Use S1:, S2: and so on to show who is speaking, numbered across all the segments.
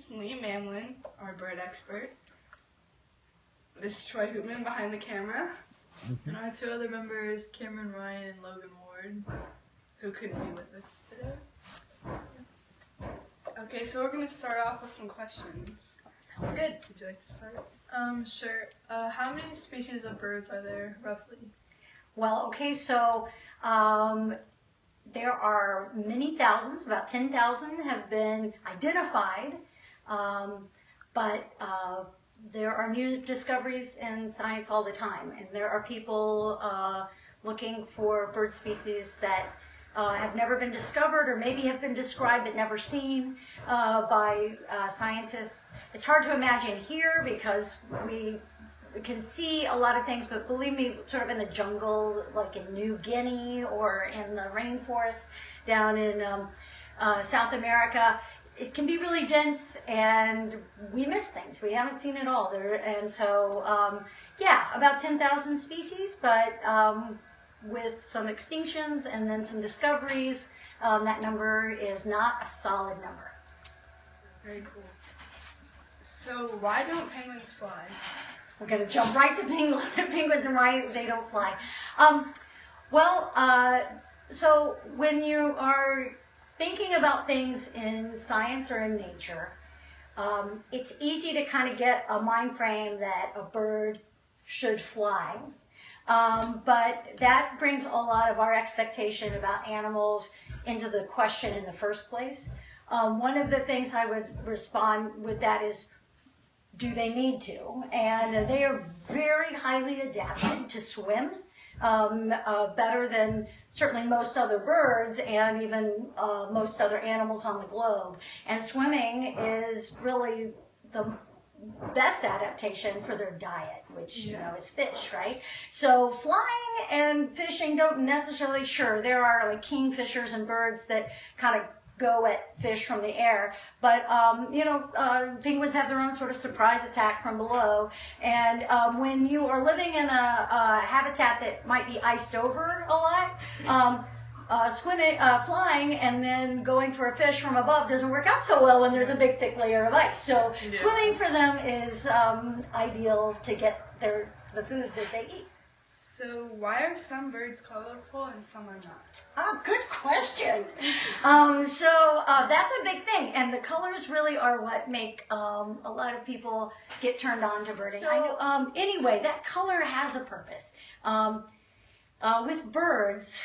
S1: Lee Mamlin, our bird expert. This is Troy Hoopman behind the camera.
S2: And our two other members, Cameron Ryan and Logan Ward, who couldn't be with us today.
S1: Okay, so we're going to start off with some questions.
S3: Sounds good.
S1: Would you like to start?
S2: Sure. How many species of birds are there, roughly?
S3: Well, okay, so there are many thousands, about 10,000 have been identified, but there are new discoveries in science all the time, and there are people looking for bird species that have never been discovered or maybe have been described but never seen by scientists. It's hard to imagine here because we can see a lot of things, but believe me, sort of in the jungle, like in New Guinea or in the rainforest down in South America, it can be really dense and we miss things. We haven't seen it all there. And so, yeah, about 10,000 species, but with some extinctions and then some discoveries, that number is not a solid number.
S1: Very cool. So why don't penguins fly?
S3: We're going to jump right to penguins and why they don't fly. So when you are thinking about things in science or in nature, it's easy to kind of get a mind frame that a bird should fly. But that brings a lot of our expectation about animals into the question in the first place. One of the things I would respond with that is, do they need to? And they are very highly adapted to swim, better than certainly most other birds and even most other animals on the globe. And swimming is really the best adaptation for their diet, which you know is fish, right? So flying and fishing don't necessarily, sure, there are like kingfishers and birds that kind of go at fish from the air, but penguins have their own sort of surprise attack from below. And when you are living in a habitat that might be iced over a lot, flying and then going for a fish from above doesn't work out so well when there's a big thick layer of ice. So swimming for them is ideal to get the food that they eat.
S1: So why are some birds colorful and some are not?
S3: Oh, good question. That's a big thing, and the colors really are what make a lot of people get turned on to birding. So, anyway, that color has a purpose. With birds,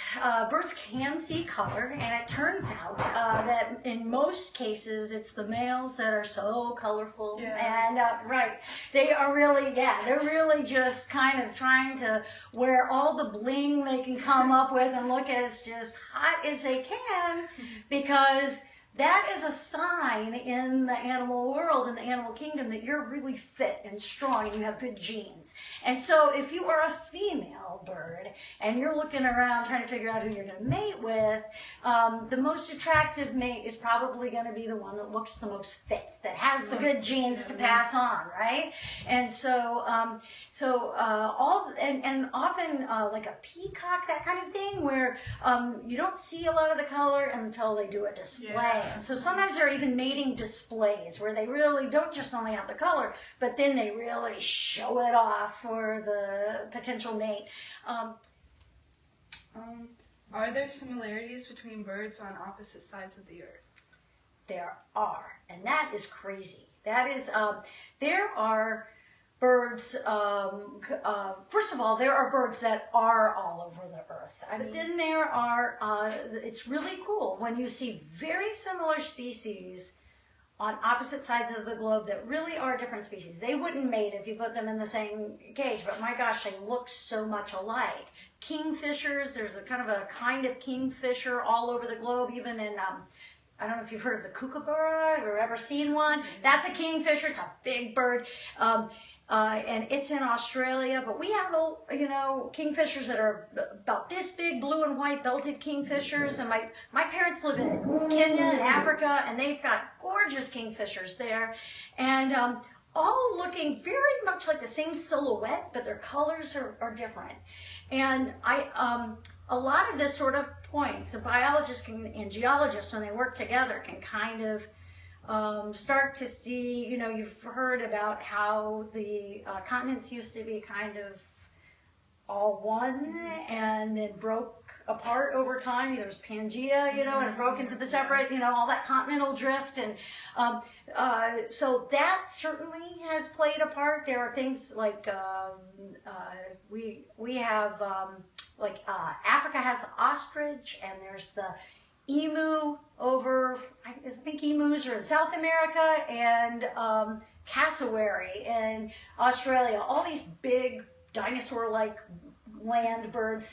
S3: birds can see color, and it turns out that in most cases it's the males that are so colorful. And right, they are really, they're really just kind of trying to wear all the bling they can come up with and look as just hot as they can, because that is a sign in the animal world, in the animal kingdom, that you're really fit and strong and you have good genes. And so if you are a female bird and you're looking around trying to figure out who you're going to mate with, the most attractive mate is probably going to be the one that looks the most fit, that has the good genes to pass on, right? And so, often like a peacock, that kind of thing, where you don't see a lot of the color until they do a display. And so sometimes there are even mating displays where they really don't just only have the color, but then they really show it off for the potential mate.
S1: Are there similarities between birds on opposite sides of the earth?
S3: There are, and that is crazy. That is, there are birds, first of all, there are birds that are all over the earth. And then there are, it's really cool when you see very similar species on opposite sides of the globe that really are different species. They wouldn't mate if you put them in the same cage, but my gosh, they look so much alike. Kingfishers, there's a kind of kingfisher all over the globe, even in, I don't know if you've heard of the kookaburra or ever seen one. That's a kingfisher. It's a big bird. And it's in Australia, but we have, kingfishers that are about this big, blue and white belted kingfishers. And my parents live in Kenya and Africa, and they've got gorgeous kingfishers there. And all looking very much like the same silhouette, but their colors are different. And a lot of this sort of points, biologists and geologists, when they work together, can kind of start to see, you've heard about how the continents used to be kind of all one and then broke apart over time. There was Pangea, and it broke into the separate, all that continental drift. And so that certainly has played a part. There are things like we have, Africa has the ostrich, and there's the emu over, I think emus are in South America, and cassowary in Australia. All these big dinosaur-like land birds.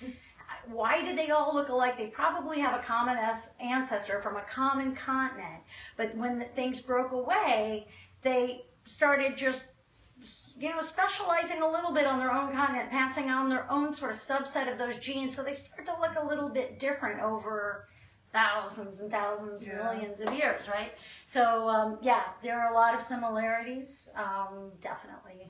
S3: Why did they all look alike? They probably have a common ancestor from a common continent. But when things broke away, they started just, specializing a little bit on their own continent, passing on their own sort of subset of those genes. So they start to look a little bit different over thousands and thousands, millions of years, right? So, there are a lot of similarities, definitely.